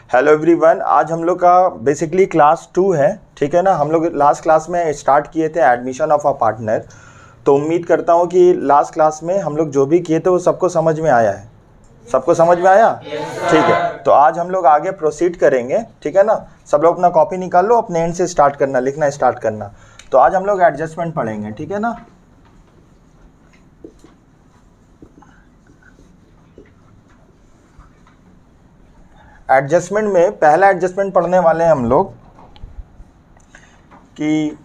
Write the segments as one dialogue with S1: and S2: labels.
S1: Hello everyone, आज हम लोग का बेसिकली क्लास 2 है, ठीक है ना। हम लोग लास्ट क्लास में स्टार्ट किए थे एडमिशन ऑफ अ पार्टनर। तो उम्मीद करता हूँ कि लास्ट क्लास में हम लोग जो भी किए थे वो सबको समझ में आया है। सबको समझ में आया? ठीक है, तो आज हम लोग आगे प्रोसीड करेंगे, ठीक है ना। सब लोग अपना कॉपी निकाल लो, अपने एंड से स्टार्ट करना, लिखना स्टार्ट करना। तो आज हम लोग एडजस्टमेंट पढ़ेंगे, ठीक है ना। एडजस्टमेंट में पहला एडजस्टमेंट पढ़ने वाले हैं हम लोग कि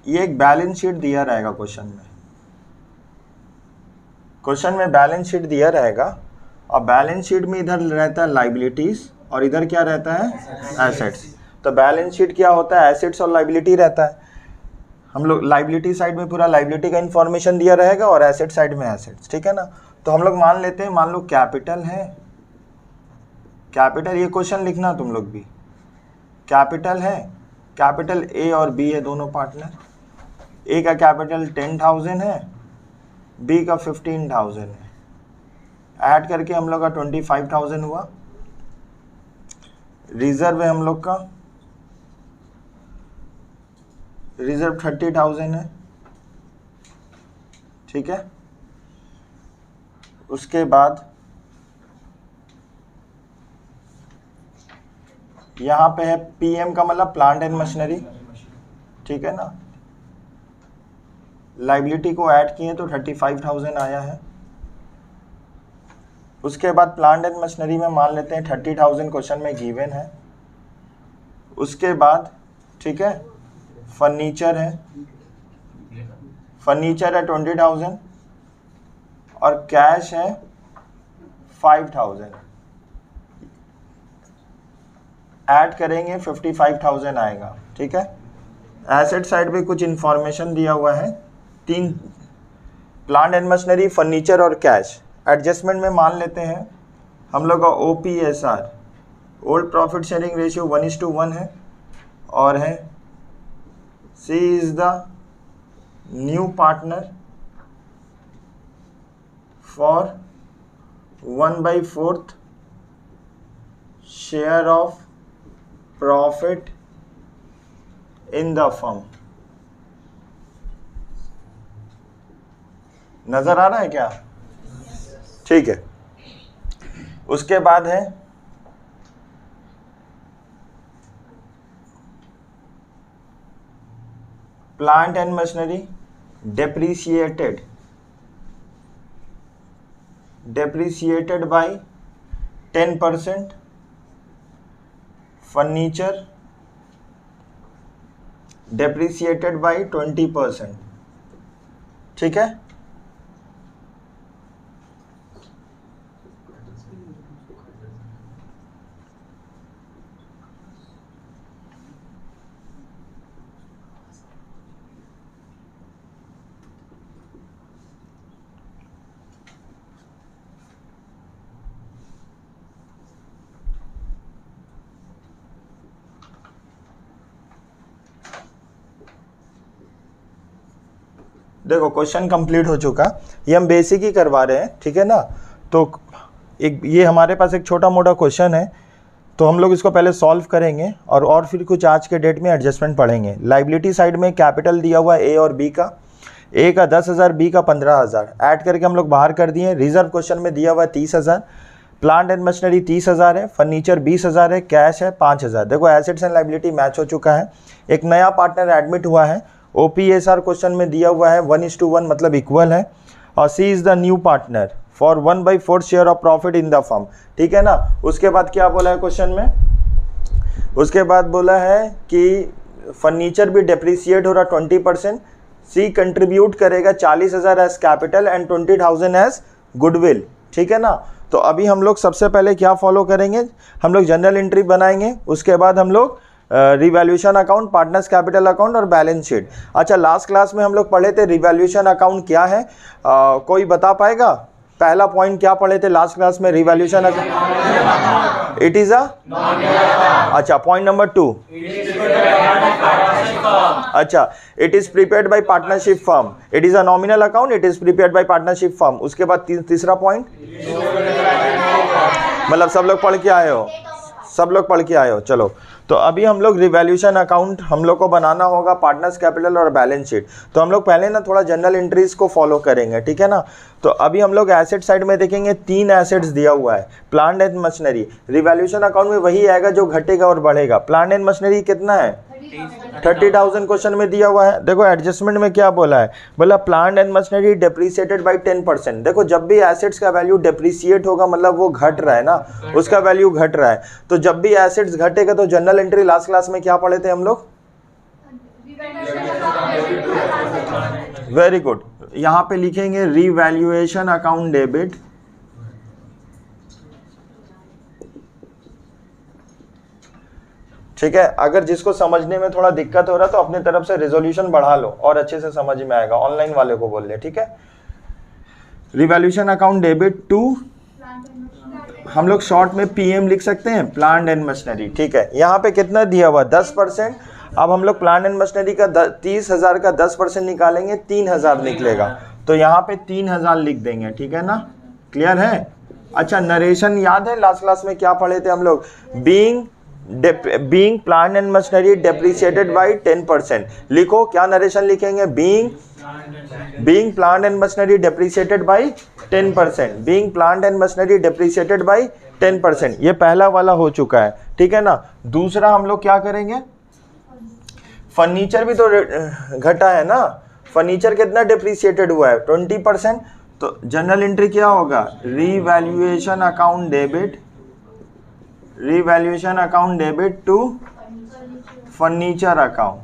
S1: ये एक बैलेंस शीट दिया रहेगा क्वेश्चन में बैलेंस शीट दिया रहेगा और बैलेंस शीट में इधर रहता है लाइबिलिटीज और इधर क्या रहता है, एसेट्स। तो बैलेंस शीट क्या होता है, एसेट्स और लाइबिलिटी रहता है। हम लोग लाइबिलिटी साइड में पूरा लाइबिलिटी का इंफॉर्मेशन दिया रहेगा और एसेट साइड में एसेट्स, ठीक है ना। तो हम लोग मान लेते हैं, मान लो कैपिटल है, कैपिटल, ये क्वेश्चन लिखना तुम लोग भी। कैपिटल है, कैपिटल ए और बी है दोनों पार्टनर। ए का कैपिटल 10,000 है, बी का 15,000 है। ऐड करके हम लोग का 25,000 हुआ। रिजर्व है हम लोग का, रिजर्व 30,000 है, ठीक है। उसके बाद यहाँ पे है पीएम का मतलब प्लांट एंड मशीनरी, ठीक है ना। लाइबिलिटी को ऐड किए तो 35,000 आया है। उसके बाद प्लांट एंड मशीनरी में मान लेते हैं 30,000 क्वेश्चन में गिवन है। उसके बाद ठीक है, फर्नीचर है, फर्नीचर है 20,000 और कैश है 5,000। ऐड करेंगे 55,000 आएगा, ठीक है। एसेट साइड पे कुछ इंफॉर्मेशन दिया हुआ है, 3 प्लांट एंड मशीनरी, फर्नीचर और कैश। एडजस्टमेंट में मान लेते हैं हम लोग का OPSR, old profit sharing ratio 1:1 है और है C is the new partner for 1/4 share of profit in the firm. नजर आ रहा है क्या? ठीक है। उसके बाद है plant and machinery depreciated by 10%, furniture depreciated by 20%, ठीक है। देखो क्वेश्चन कंप्लीट हो चुका, ये हम बेसिक ही करवा रहे हैं, ठीक है ना। तो एक ये हमारे पास एक छोटा मोटा क्वेश्चन है, तो हम लोग इसको पहले सॉल्व करेंगे और फिर कुछ आज के डेट में एडजस्टमेंट पढ़ेंगे। लाइबिलिटी साइड में कैपिटल दिया हुआ है ए और बी का, ए का 10,000, बी का 15,000। ऐड करके हम लोग बाहर कर दिए। रिजर्व क्वेश्चन में दिया हुआ है 30,000, प्लांट एंड मशीनरी 30,000 है, फर्नीचर 20,000 है, कैश है 5,000। देखो एसेट्स एंड लाइबिलिटी मैच हो चुका है। एक नया पार्टनर एडमिट हुआ है। OPSR क्वेश्चन में दिया हुआ है 1:1 मतलब इक्वल है और C is the new partner for 1/4 share of profit in the firm, ठीक है ना। उसके बाद क्या बोला है क्वेश्चन में, उसके बाद बोला है कि फर्नीचर भी डेप्रिसिएट हो रहा 20%, C कंट्रीब्यूट करेगा 40,000 as capital and 20,000 as goodwill, ठीक है ना। तो अभी हम लोग सबसे पहले क्या फॉलो करेंगे, हम लोग जनरल एंट्री बनाएंगे। उसके बाद हम लोग revaluation account, partners capital account और बैलेंस शीट। अच्छा, लास्ट क्लास में हम लोग पढ़े थे रिवैल्यूएशन अकाउंट क्या है, कोई बता पाएगा? पहला पॉइंट क्या पढ़े थे लास्ट क्लास में revaluation account? It is a, अच्छा पॉइंट नंबर 2, अच्छा it is prepared by partnership firm, it is a nominal account, it is prepared by partnership firm. उसके बाद तीसरा पॉइंट, मतलब सब लोग पढ़ के आए हो, सब लोग पढ़ के आए हो, चलो। तो अभी हम लोग रिवैल्यूएशन अकाउंट हम लोग को बनाना होगा, पार्टनर्स कैपिटल और बैलेंस शीट। तो हम लोग पहले ना थोड़ा जनरल एंट्रीज को फॉलो करेंगे, ठीक है ना। तो अभी हम लोग एसेट साइड में देखेंगे, 3 एसेट्स दिया हुआ है, plant and machinery. Revaluation account में वही आएगा जो घटेगा और बढ़ेगा। प्लांट एंड मशीनरी कितना है, 30,000 क्वेश्चन में दिया हुआ है। देखो एडजस्टमेंट में क्या बोला है, बोला plant and machinery depreciated by 10%। देखो जब भी एसेट्स का वैल्यू डेप्रिसिएट होगा मतलब वो घट रहा है ना, उसका वैल्यू घट रहा है। तो जब भी एसेट्स घटेगा तो जनरल एंट्री लास्ट क्लास में क्या पढ़े थे हम लोग, वेरी गुड। यहाँ पे लिखेंगे रिवैल्यूएशन अकाउंट डेबिट, ठीक है। अगर जिसको समझने में थोड़ा दिक्कत हो रहा है तो अपने तरफ से रेजोल्यूशन बढ़ा लो और अच्छे से समझ में आएगा। ऑनलाइन वाले को बोल ले, ठीक है। रिवैल्यूएशन अकाउंट डेबिट टू, हम लोग शॉर्ट में पीएम लिख सकते हैं, प्लांट एंड मशीनरी, ठीक है। यहाँ पे कितना दिया हुआ, 10%। अब हम लोग प्लांट एंड मशीनरी का 30,000 का 10% निकालेंगे, 3,000 निकलेगा। तो यहाँ पे 3,000 लिख देंगे, ठीक है ना, क्लियर है। अच्छा, नरेशन याद है लास्ट क्लास में क्या पढ़े थे हम लोग, being plant and machinery depreciated by 10%। लिखो क्या नरेशन लिखेंगे, being plant and machinery depreciated by 10%, being plant and machinery depreciated by 10%। ये पहला वाला हो चुका है, ठीक है ना। दूसरा हम लोग क्या करेंगे, फर्नीचर भी तो घटा है ना, फर्नीचर कितना डेप्रिसिएटेड हुआ है, 20%। तो जनरल एंट्री क्या होगा, revaluation account debit, revaluation account debit to furniture account.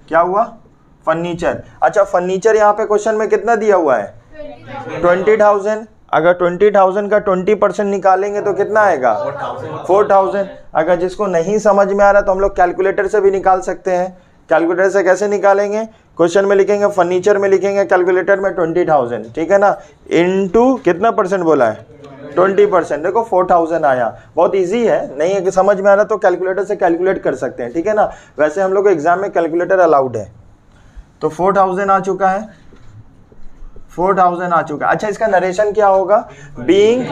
S1: क्या हुआ, फर्नीचर। अच्छा, फर्नीचर यहाँ पे क्वेश्चन में कितना दिया हुआ है, 20,000। अगर 20,000 का 20% निकालेंगे तो कितना आएगा, 4,000। अगर जिसको नहीं समझ में आ रहा तो हम लोग कैलकुलेटर से भी निकाल सकते हैं। कैलकुलेटर से कैसे निकालेंगे, क्वेश्चन में लिखेंगे फर्नीचर में लिखेंगे, कैलकुलेटर में 20,000, ठीक है ना, इनटू कितना परसेंट बोला है, 20%। देखो 4,000 आया, बहुत इजी है। नहीं है कि समझ में आ रहा तो कैलकुलेटर से कैलकुलेट कर सकते हैं, ठीक है ना। वैसे हम लोग को एग्जाम में कैलकुलेटर अलाउड है। तो 4,000 आ चुका है, 4,000 आ चुका है। अच्छा, इसका नरेशन क्या होगा, being,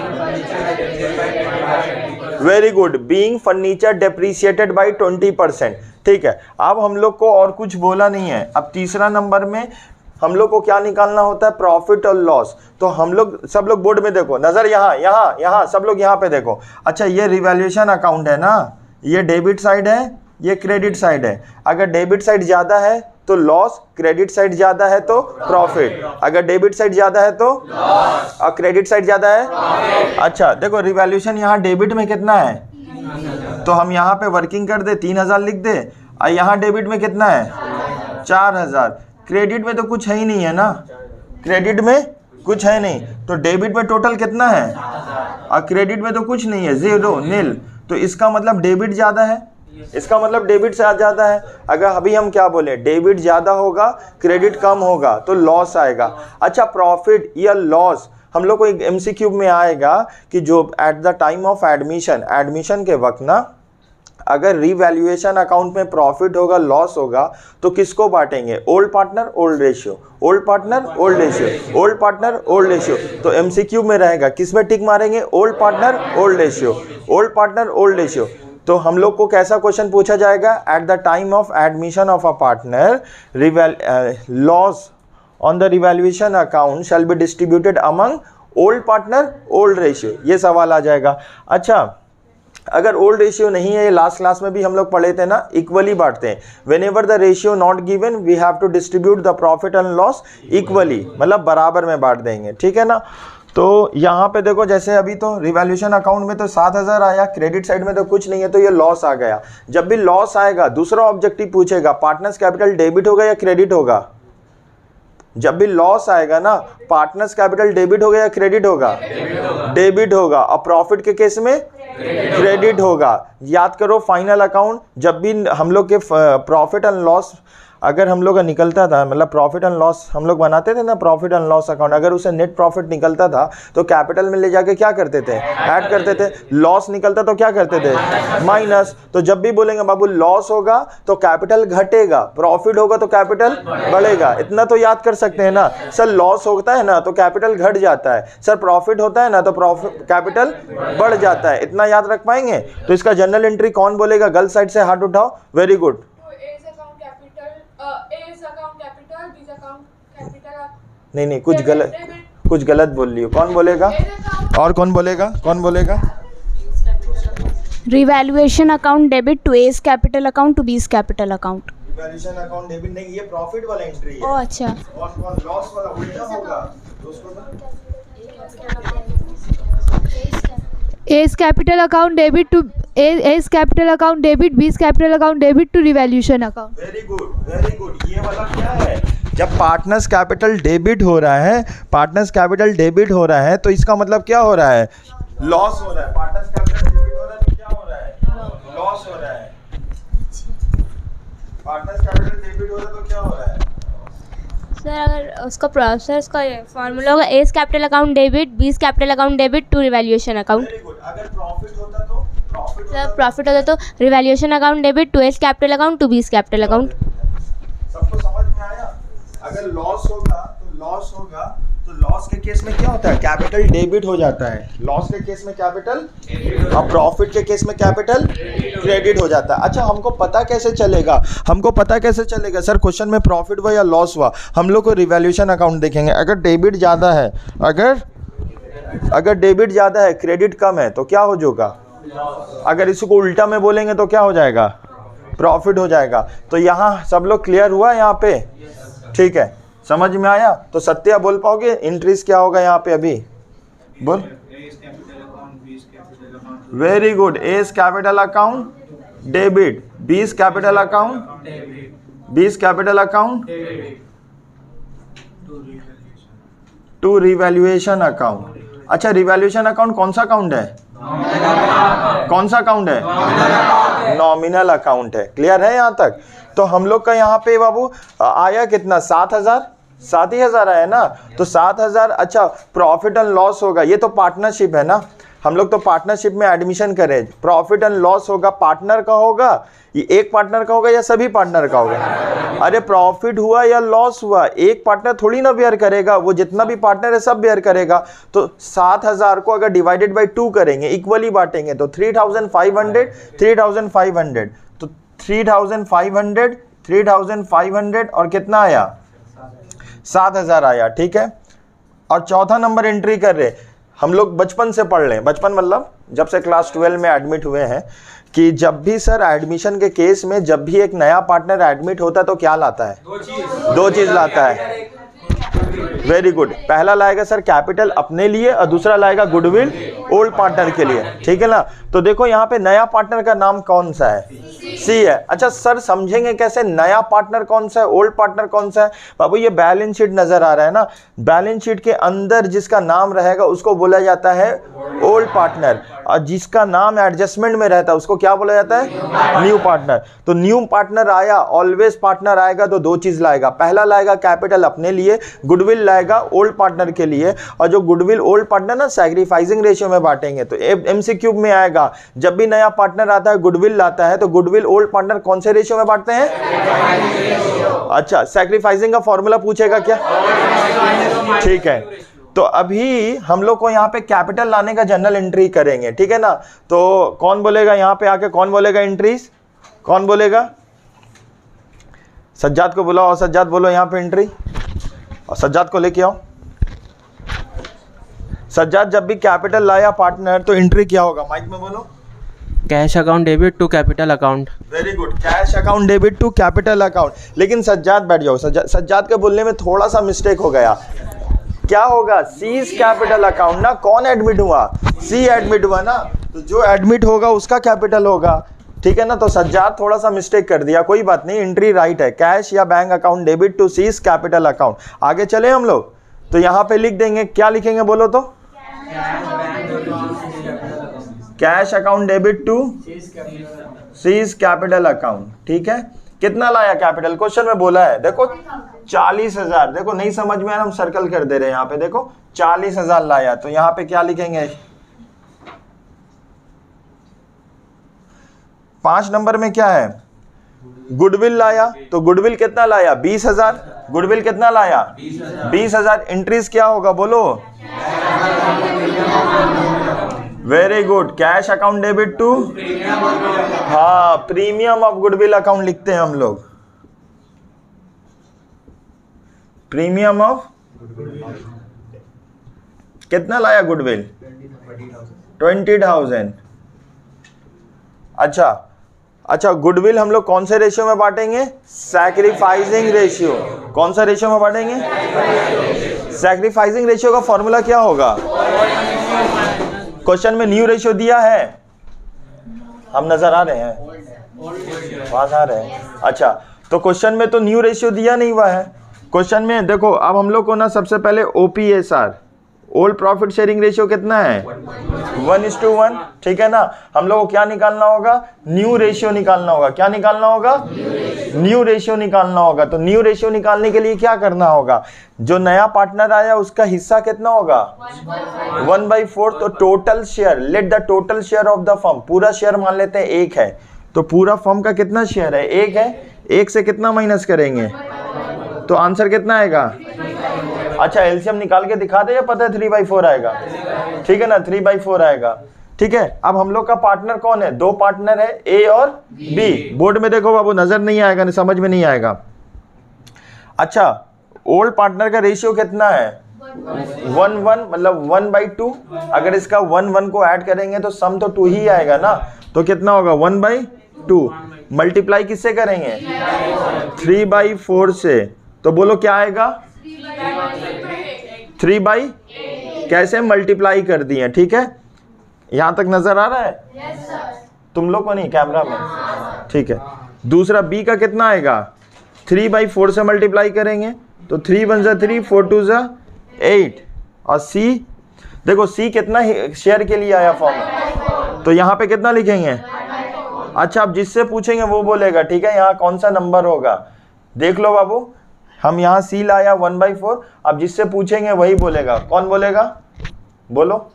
S1: very good, being furniture depreciated by 20%, ठीक है। अब हम लोग को और कुछ बोला नहीं है। अब तीसरा नंबर में हम लोग को क्या निकालना होता है, प्रॉफिट और लॉस। तो हम लोग सब लोग बोर्ड में देखो, नजर यहाँ सब लोग यहाँ पे देखो। अच्छा, ये रिवैल्यूएशन अकाउंट है ना, ये डेबिट साइड है, ये क्रेडिट साइड है। अगर डेबिट साइड ज्यादा है तो लॉस, क्रेडिट साइड ज्यादा है तो प्रॉफिट। अगर डेबिट साइड ज्यादा है तो लॉस और क्रेडिट साइड ज्यादा है प्रॉफिट। अच्छा देखो, रिवैल्यूएशन यहाँ डेबिट में कितना है, तो हम यहाँ पे वर्किंग कर दे, 3,000 लिख दे। और यहाँ डेबिट में कितना है, 4,000। क्रेडिट में तो कुछ है ही नहीं है ना, क्रेडिट में कुछ है नहीं, तो डेबिट में टोटल कितना है, और क्रेडिट में तो कुछ नहीं है, 0, नील। तो इसका मतलब डेबिट ज्यादा है, इसका मतलब डेबिट से ज्यादा है। अगर अभी हम क्या बोले, डेबिट ज्यादा होगा, क्रेडिट कम होगा तो लॉस आएगा। अच्छा, प्रॉफिट या लॉस हम लोग को एक एमसीक्यू में आएगा कि जो at the time of admission के वक्त ना, अगर रिवैल्यूएशन अकाउंट में प्रॉफिट होगा, लॉस होगा, तो किसको बांटेंगे, old partner old ratio, old partner old ratio, old partner old ratio. तो एमसीक्यू में रहेगा, किस में टिक मारेंगे, old partner old ratio, old partner old ratio. तो हम लोग को कैसा क्वेश्चन पूछा जाएगा, at the time of admission of a partner loss on the revaluation account shall be distributed among old partner old ratio, ये सवाल आ जाएगा। अच्छा, अगर ओल्ड रेशियो नहीं है, ये लास्ट क्लास में भी हम लोग पढ़े थे ना, इक्वली बांटते हैं। Whenever the ratio not given we have to distribute the profit and loss equally, मतलब बराबर में बांट देंगे, ठीक है ना। तो यहाँ पे देखो, जैसे अभी तो रिवैल्यूएशन अकाउंट में तो 7,000 आया, क्रेडिट साइड में तो कुछ नहीं है, तो ये लॉस आ गया। जब भी लॉस आएगा, दूसरा ऑब्जेक्टिव पूछेगा, पार्टनर्स कैपिटल डेबिट होगा या क्रेडिट होगा। जब भी लॉस आएगा ना, पार्टनर्स कैपिटल डेबिट होगा या क्रेडिट होगा, डेबिट होगा। और प्रॉफिट के केस में क्रेडिट होगा। याद करो, फाइनल अकाउंट जब भी हम लोग के प्रॉफिट एंड लॉस अगर हम लोग का निकलता था, मतलब प्रॉफिट एंड लॉस हम लोग बनाते थे ना, प्रॉफिट एंड लॉस अकाउंट, अगर उसे नेट प्रॉफिट निकलता था तो कैपिटल में ले जाके क्या करते थे, ऐड करते थे। लॉस निकलता तो क्या करते थे, माइनस। तो जब भी बोलेंगे बाबू लॉस होगा तो कैपिटल घटेगा, प्रॉफिट होगा तो कैपिटल बढ़ेगा, इतना तो याद कर सकते हैं ना। सर लॉस होता है ना तो कैपिटल घट जाता है, सर प्रॉफिट होता है ना तो प्रॉफिट कैपिटल बढ़ जाता है, इतना याद रख पाएंगे। तो इसका जनरल एंट्री कौन बोलेगा, गर्ल साइड से हाथ उठाओ, वेरी गुड। नहीं कुछ गलत बोल रही हो, कौन बोलेगा और कौन बोलेगा, कौन बोलेगा?
S2: Revaluation account debit to A's capital account to B's capital account.
S1: Revaluation account debit नहीं, ये प्रॉफिट वाला एंट्री है।
S2: ओह अच्छा,
S1: और लॉस वाला उल्टा होगा दोस्तों।
S3: A's capital account debit to A's capital account debit B's capital account debit to revaluation account.
S1: Very good very good. ये वाला क्या है, जब पार्टनर्स कैपिटल डेबिट हो रहा है, पार्टनर्स कैपिटल डेबिट हो रहा है तो इसका मतलब क्या हो रहा है, लॉस हो रहा है। पार्टनर्स कैपिटल डेबिट हो रहा है तो क्या हो रहा है, लॉस हो रहा है। पार्टनर्स कैपिटल डेबिट हो रहा है तो क्या हो रहा है?
S2: सर अगर उसका फॉर्मूला होगा A's capital account debit B's capital account debit to revaluation account.
S1: Very good. अगर प्रॉफिट होता तो
S2: सर प्रॉफिट होता तो revaluation account debit to A's capital account to B's capital account.
S1: सबको समझ में आया? अगर लॉस होगा तो लॉस के केस में क्या होता है, कैपिटल डेबिट हो जाता है। लॉस के केस में कैपिटल, और प्रॉफिट के केस में कैपिटल क्रेडिट हो जाता है। अच्छा हमको पता कैसे चलेगा, सर क्वेश्चन में प्रॉफिट हुआ या लॉस हुआ, हम लोग को रिवैल्यूएशन अकाउंट देखेंगे। अगर डेबिट ज़्यादा है, अगर डेबिट ज़्यादा है क्रेडिट कम है तो क्या हो जाएगा, अगर इसको उल्टा में बोलेंगे तो क्या हो जाएगा, प्रॉफिट हो जाएगा। तो यहाँ सब लोग क्लियर हुआ यहाँ पे, ठीक है, समझ में आया? तो सत्या बोल पाओगे इंट्रीज क्या होगा यहाँ पे, अभी बोल। Very good. A's capital account debit, B's capital account to revaluation account. अच्छा रिवैल्यूएशन अकाउंट कौन सा अकाउंट है, नॉमिनल अकाउंट है। क्लियर है यहाँ तक? तो हम लोग का यहाँ पे बाबू आया कितना, 7,000 आया ना, तो 7,000। अच्छा प्रॉफिट एंड लॉस होगा, ये तो पार्टनरशिप है ना, हम लोग तो पार्टनरशिप में एडमिशन करें। प्रॉफिट एंड लॉस होगा, पार्टनर का होगा, ये एक पार्टनर का होगा या सभी पार्टनर का होगा? अरे प्रॉफिट हुआ या लॉस हुआ, एक पार्टनर थोड़ी ना बेयर करेगा, वो जितना भी पार्टनर है सब बेयर करेगा। तो 7,000 को अगर डिवाइडेड बाई 2 करेंगे, इक्वली बांटेंगे, तो 3,500 तो 3,500 और कितना आया, 7,000 आया। ठीक है, और चौथा नंबर एंट्री कर रहे, हम लोग बचपन से पढ़ लें, बचपन मतलब जब से क्लास 12 में एडमिट हुए हैं, कि जब भी सर एडमिशन के केस में जब भी एक नया पार्टनर एडमिट होता है तो क्या लाता है, दो चीज लाता है। Very good. पहला लाएगा सर कैपिटल अपने लिए और दूसरा लाएगा गुडविल ओल्ड पार्टनर के लिए। ठीक है ना? तो देखो यहाँ पे नया पार्टनर का नाम कौन सा है, सी है। अच्छा सर समझेंगे कैसे, नया पार्टनर कौन सा है, ओल्ड पार्टनर कौन सा है? बाबू ये बैलेंस शीट नजर आ रहा है ना, बैलेंस शीट के अंदर जिसका नाम रहेगा उसको बोला जाता है ओल्ड पार्टनर, और जिसका नाम एडजस्टमेंट में रहता है उसको क्या बोला जाता है, न्यू पार्टनर। तो न्यू पार्टनर आया, ऑलवेज पार्टनर आएगा तो दो चीज लाएगा, पहला लाएगा कैपिटल अपने लिए, गुडविल लाएगा ओल्ड पार्टनर के लिए। और जो गुडविल ओल्ड पार्टनर ना सैक्रिफाइसिंग रेशियो में बांटेंगे, तो एमसीक्यू में आएगा जब भी नया पार्टनर आता है गुडविल लाता है, तो गुडविल ओल्ड पार्टनर कौन से रेशियो में बांटते हैं? अच्छा सैक्रिफाइसिंग का फॉर्मूला पूछेगा क्या? ठीक है, तो अभी हम लोग को यहाँ पे कैपिटल लाने का जनरल एंट्री करेंगे। ठीक है ना? तो कौन बोलेगा यहाँ पे आके, कौन बोलेगा एंट्रीज, कौन बोलेगा? सज्जाद को बुलाओ, सज्जाद बोलो यहाँ पे एंट्री, और सज्जाद को लेके आओ। सज्जाद जब भी कैपिटल लाया पार्टनर तो एंट्री क्या होगा, माइक में बोलो।
S4: Cash account debit to capital account.
S1: Very good, cash account debit to capital account. लेकिन सज्जाद बैठ जाओ, सज्जाद के बोलने में थोड़ा सा मिस्टेक हो गया। क्या होगा, सीज कैपिटल अकाउंट ना, कौन एडमिट हुआ, सी एडमिट हुआ ना, तो जो एडमिट होगा उसका कैपिटल होगा। ठीक है ना? तो सज्जाद थोड़ा सा मिस्टेक कर दिया, कोई बात नहीं, एंट्री राइट है, कैश या bank account debit to C's capital account. आगे चले हम लोग, तो यहाँ पे लिख देंगे, क्या लिखेंगे बोलो तो, cash account debit to C's capital account. ठीक है, कितना लाया कैपिटल, क्वेश्चन में बोला है देखो 40,000। देखो नहीं समझ में आया हम सर्कल कर दे रहे हैं यहाँ पे, देखो 40,000 लाया, तो यहाँ पे क्या लिखेंगे 5 नंबर में क्या है, गुडविल लाया, तो गुडविल कितना लाया 20,000। गुडविल कितना लाया 20,000। इंट्रीज क्या होगा बोलो, very good, cash account debit to, हाँ प्रीमियम ऑफ गुडविल अकाउंट लिखते हैं हम लोग, प्रीमियम ऑफ, कितना लाया गुडविल 20,000। अच्छा गुडविल हम लोग कौन से रेशियो में बांटेंगे, सैक्रिफाइसिंग रेशियो। कौन सा रेशियो में बांटेंगे, सैक्रिफाइसिंग रेशियो का फॉर्मूला क्या होगा, क्वेश्चन में न्यू रेशियो दिया है, हम नजर आ रहे हैं, आवाज आ रहे हैं। अच्छा तो क्वेश्चन में तो न्यू रेशियो दिया नहीं हुआ है, क्वेश्चन में देखो अब हम लोग को ना सबसे पहले OPSR old profit sharing ratio कितना है 1:1, ठीक है ना। हम लोग को क्या निकालना होगा, न्यू रेशियो निकालना होगा। क्या निकालना होगा, न्यू रेशियो निकालना होगा। तो न्यू रेशियो निकालने के लिए क्या करना होगा, जो नया पार्टनर आया उसका हिस्सा कितना होगा 1/4। तो total share, let the total share of the firm, पूरा शेयर मान लेते हैं 1 है, तो पूरा फर्म का कितना शेयर है 1 है, 1 से कितना माइनस करेंगे, तो आंसर कितना आएगा। अच्छा एलसीएम निकाल के दिखा दे या पता है 3/4 आएगा, ठीक है ना 3/4 आएगा, ठीक है। अब हम लोग का पार्टनर कौन है, 2 पार्टनर है A और B। बोर्ड में देखो बाबू नजर नहीं आएगा, नहीं समझ में नहीं आएगा। अच्छा ओल्ड पार्टनर का रेशियो कितना है 1:1, मतलब 1/2। अगर इसका 1:1 को ऐड करेंगे तो सम तो 2 ही आएगा ना, तो कितना होगा 1/2। मल्टीप्लाई किससे करेंगे 3/4 से, तो बोलो क्या आएगा 3/, कैसे मल्टीप्लाई कर दिए, ठीक है। यहां तक नजर आ रहा है तुम लोग को, नहीं कैमरा में, ठीक है। दूसरा B का कितना आएगा 3/4 से मल्टीप्लाई करेंगे तो 3 1 जा 3, 4 2 जा 8। और C देखो C कितना शेयर के लिए आया फॉर्म, तो यहाँ पे कितना लिखेंगे। अच्छा अब जिससे पूछेंगे वो बोलेगा, ठीक है। यहाँ कौन सा नंबर होगा देख लो बाबू, हम यहाँ C लाया 1/4, अब जिससे पूछेंगे वही बोलेगा। कौन बोलेगा बोलो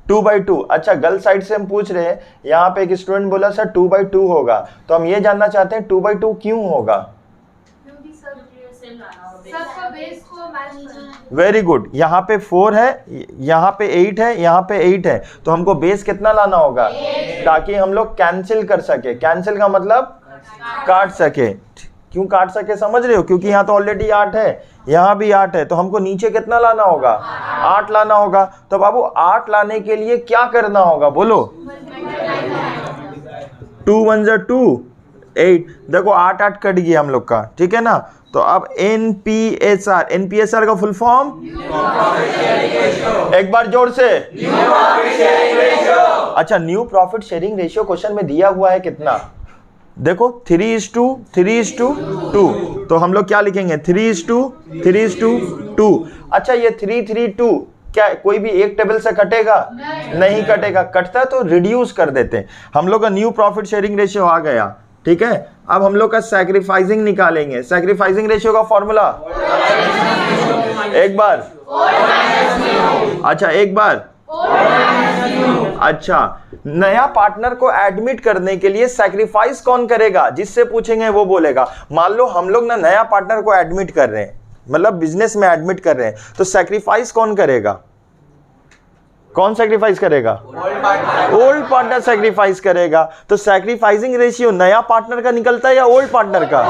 S1: 2/2। अच्छा गर्ल साइड से हम पूछ रहे हैं, यहाँ पे एक स्टूडेंट बोला सर 2/2 होगा, तो हम ये जानना चाहते हैं 2/2 क्यों होगा। वेरी गुड, यहाँ पे 4 है, यहाँ पे 8 है, यहाँ पे 8 है, तो हमको बेस कितना लाना होगा ताकि हम लोग कैंसिल कर सके। कैंसिल का मतलब काट सके। क्यों काट सके समझ रहे हो, क्योंकि यहाँ तो ऑलरेडी 8 है, यहाँ भी 8 है, तो हमको नीचे कितना लाना होगा 8 लाना होगा। तो बाबू 8 लाने के लिए क्या करना होगा बोलो, 2 1 जा 2, 8। देखो 8 8 कट गया हम लोग का, ठीक है ना। तो अब NPSR, NPSR का फुल फॉर्म, एक बार जोर से, अच्छा new profit sharing ratio question में दिया हुआ है कितना, देखो 3:2, तो हम लोग क्या लिखेंगे 3:2। अच्छा ये 3:3:2 क्या कोई भी एक टेबल से कटेगा, नहीं कटेगा, कटता है तो रिड्यूस कर देते हैं। हम लोग का न्यू प्रॉफिट शेयरिंग रेशियो आ गया, ठीक है। अब हम लोग का सैक्रिफाइसिंग निकालेंगे। सैक्रिफाइसिंग रेशियो का फॉर्मूला एक बार, अच्छा एक बार, अच्छा नया पार्टनर को एडमिट करने के लिए सैक्रिफाइस कौन करेगा, जिससे पूछेंगे वो बोलेगा। मान लो हम लोग ना नया पार्टनर को एडमिट कर रहे हैं, मतलब बिजनेस में एडमिट कर रहे हैं, तो सैक्रिफाइस कौन करेगा, कौन सैक्रिफाइस करेगा, ओल्ड पार्टनर सैक्रिफाइस करेगा। तो सैक्रिफाइसिंग रेशियो नया पार्टनर का निकलता है या ओल्ड पार्टनर का,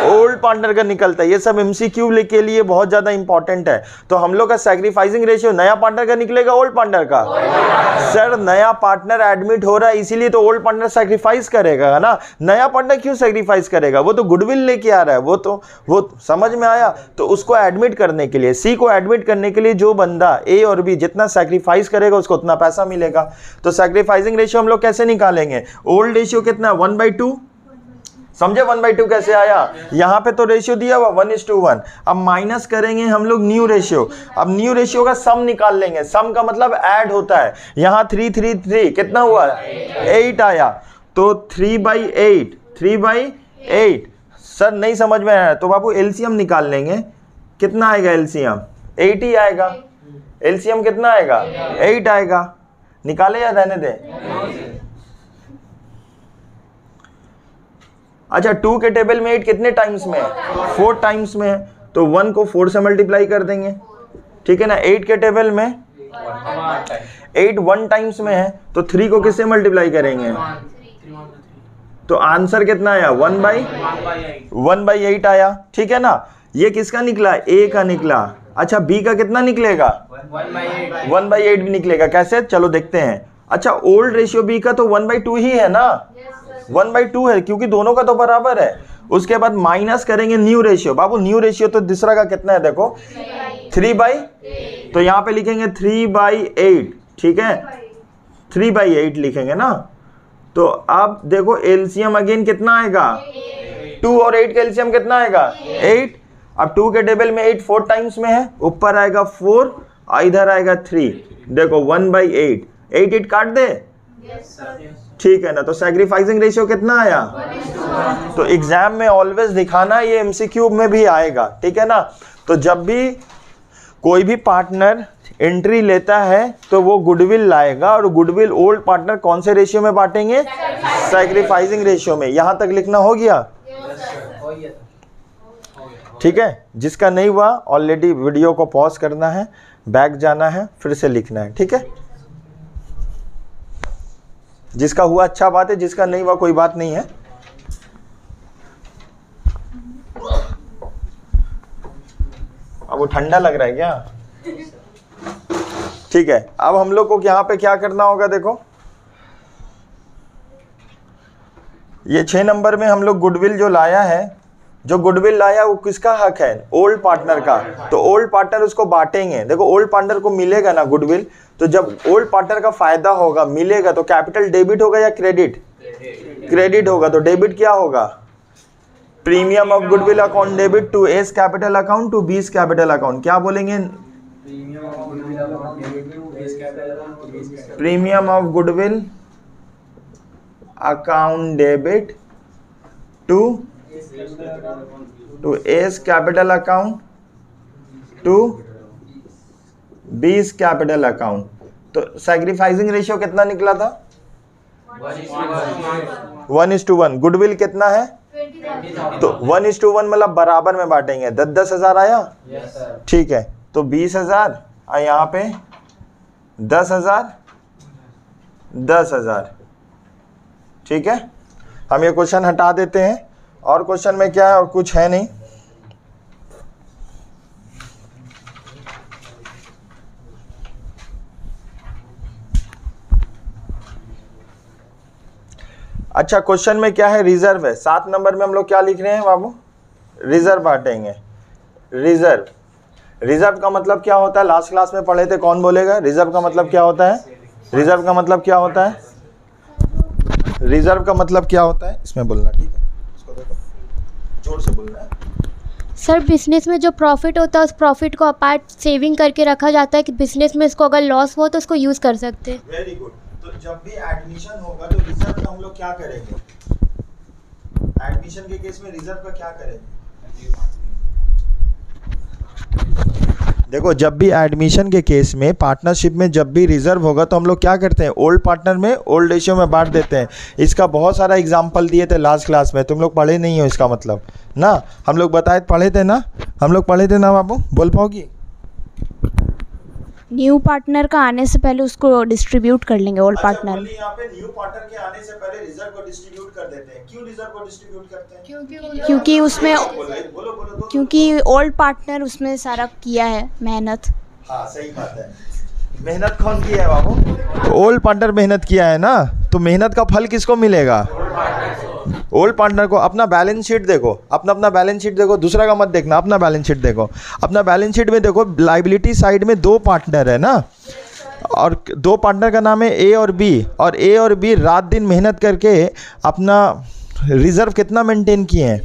S1: ओल्ड पार्टनर का निकलता है। ये सब MCQ के लिए बहुत ज्यादा इंपॉर्टेंट है। तो हम लोग का सैक्रिफाइसिंग रेशियो नया पार्टनर का निकलेगा ओल्ड पार्टनर का। सर नया पार्टनर एडमिट हो रहा है इसीलिए तो ओल्ड पार्टनर सैक्रिफाइस करेगा ना, नया पार्टनर क्यों सैक्रिफाइस करेगा, वो तो गुडविल लेके आ रहा है, वो समझ में आया। तो उसको एडमिट करने के लिए, C को एडमिट करने के लिए जो बंदा A और B जितना सैक्रिफाइस करेगा उसको उतना पैसा मिलेगा। तो सैक्रिफाइसिंग रेशियो हम लोग कैसे निकालेंगे, ओल्ड रेशियो कितना 1/2, समझे 1/2 कैसे आया। यहां पे तो रेशियो दिया हुआ 1:1, अब माइनस करेंगे हम लोग न्यू रेशियो। अब न्यू रेशियो का सम निकाल लेंगे, सम का मतलब ऐड होता है। यहां 3 3 3 कितना हुआ 8 आया, तो 3/8 8। सर नहीं समझ में आया तो बाबू एलसीएम निकाल लेंगे। कितना आएगा एलसीएम? 8 ही आएगा। एलसीएम कितना आएगा? 8 आएगा। निकाले या रहने दें? अच्छा 2 के टेबल में 8 कितने टाइम्स में है? 4 टाइम्स में है, तो 1 को 4 से मल्टीप्लाई कर देंगे, ठीक है ना। 8 के टेबल में 8 1 टाइम्स में है, तो 3 को किससे मल्टीप्लाई करेंगे? तो आंसर कितना आया? 1/8 आया, ठीक है ना। ये किसका निकला? ए का निकला। अच्छा बी का कितना निकलेगा? 1/8 भी निकलेगा। कैसे? चलो देखते हैं। अच्छा ओल्ड रेशियो बी का तो 1/2 ही है ना, 1/2 है क्योंकि दोनों का तो बराबर है। उसके बाद माइनस करेंगे न्यू रेशियो। बाबू न्यू रेशियो तो दूसरा का कितना है? देखो 3/8, तो यहाँ पे लिखेंगे 3/8, ठीक है, 3/8 लिखेंगे ना। तो अब देखो एलसीएम अगेन कितना आएगा? 2 और 8 का एलसीएम कितना आएगा? 8। अब 2 के टेबल में 8 4 टाइम्स में है, ऊपर आएगा 4, इधर आएगा 3। देखो 1/8, 8 काट दे, ठीक है ना। तो सैक्रिफाइसिंग रेशियो कितना आया? तो एग्जाम में ऑलवेज दिखाना, ये एमसीक्यू में भी आएगा, ठीक है ना। तो जब भी कोई भी पार्टनर एंट्री लेता है तो वो गुडविल लाएगा, और गुडविल ओल्ड पार्टनर कौन से रेशियो में बांटेंगे? सैक्रिफाइसिंग रेशियो में। यहां तक लिखना हो गया? ठीक है। जिसका नहीं हुआ ऑलरेडी वीडियो को पॉज करना है, बैक जाना है, फिर से लिखना है, ठीक है। जिसका हुआ अच्छा बात है, जिसका नहीं हुआ कोई बात नहीं है। अब वो ठंडा लग रहा है क्या? ठीक है। अब हम लोग को यहाँ पे क्या करना होगा? देखो ये 6 नंबर में हम लोग गुडविल जो लाया है, जो गुडविल लाया वो किसका हक है? ओल्ड पार्टनर का। तो ओल्ड पार्टनर उसको बांटेंगे। देखो ओल्ड पार्टनर को मिलेगा ना गुडविल, तो जब ओल्ड पार्टनर का फायदा होगा, मिलेगा, तो कैपिटल डेबिट होगा या क्रेडिट? क्रेडिट होगा। तो डेबिट क्या होगा? Premium of goodwill account debit to A's capital account to B's capital account. क्या बोलेंगे? Premium of goodwill account debit to A's capital account to B's capital account. तो sacrificing ratio कितना निकला था? 1:1। गुडविल कितना है? तो 1:1 मतलब बराबर में बांटेंगे। 10,000 आया, ठीक है। तो 20,000 और यहाँ पे 10,000, 10,000, ठीक है। हम ये क्वेश्चन हटा देते हैं। और क्वेश्चन में क्या है? और कुछ है नहीं। अच्छा क्वेश्चन में क्या है? रिजर्व है। 7 नंबर में हम लोग क्या लिख रहे हैं बाबू? रिजर्व बांटेंगे। रिजर्व, रिजर्व का मतलब क्या होता है? लास्ट क्लास में पढ़े थे, कौन बोलेगा? रिजर्व का मतलब क्या होता है? रिजर्व का मतलब क्या होता है? रिजर्व का मतलब क्या होता है? इसमें बोलना, ठीक है। इसको देखो, जोर से बोलना है।
S2: सर बिजनेस में जो प्रॉफिट होता है उस प्रॉफिट को अपार्ट सेविंग करके रखा जाता है कि बिजनेस में इसको अगर लॉस हो तो उसको यूज़ कर सकते हैं।
S1: Very good. तो जब भी एडमिशन होगा तो रिजर्व का हम लोग क्या करेंगे? एडमिशन के केस में रिजर्व का क्या करेंगे? देखो जब भी एडमिशन के केस में, पार्टनरशिप में जब भी रिजर्व होगा तो हम लोग क्या करते हैं? ओल्ड पार्टनर में ओल्ड रेशियो में बांट देते हैं। इसका बहुत सारा एग्जांपल दिए थे लास्ट क्लास में, तुम लोग पढ़े नहीं हो इसका मतलब ना। हम लोग बताए पढ़े थे ना, हम लोग पढ़े थे ना बाबू, बोल पाओगी?
S2: न्यू पार्टनर का आने से पहले उसको डिस्ट्रीब्यूट कर लेंगे ओल्ड पार्टनर।
S1: यहाँ पे न्यू पार्टनर के आने से पहले रिजर्व को डिस्ट्रीब्यूट कर देते हैं। क्यों रिजर्व को डिस्ट्रीब्यूट करते हैं?
S2: क्योंकि उसमें
S1: बोलो
S2: क्योंकि ओल्ड पार्टनर उसमें सारा किया है मेहनत।
S1: हाँ सही बात है। मेहनत कौन किया है बाबू? तो ओल्ड पार्टनर मेहनत किया है ना, तो मेहनत का फल किसको मिलेगा? ओल्ड पार्टनर को। अपना बैलेंस शीट देखो, अपना बैलेंस शीट देखो, दूसरा का मत देखना, अपना बैलेंस शीट देखो। अपना बैलेंस शीट में देखो, लाइबिलिटी साइड में 2 पार्टनर है ना, और 2 पार्टनर का नाम है ए और बी, और ए और बी रात दिन मेहनत करके अपना रिजर्व कितना मेंटेन किए हैं।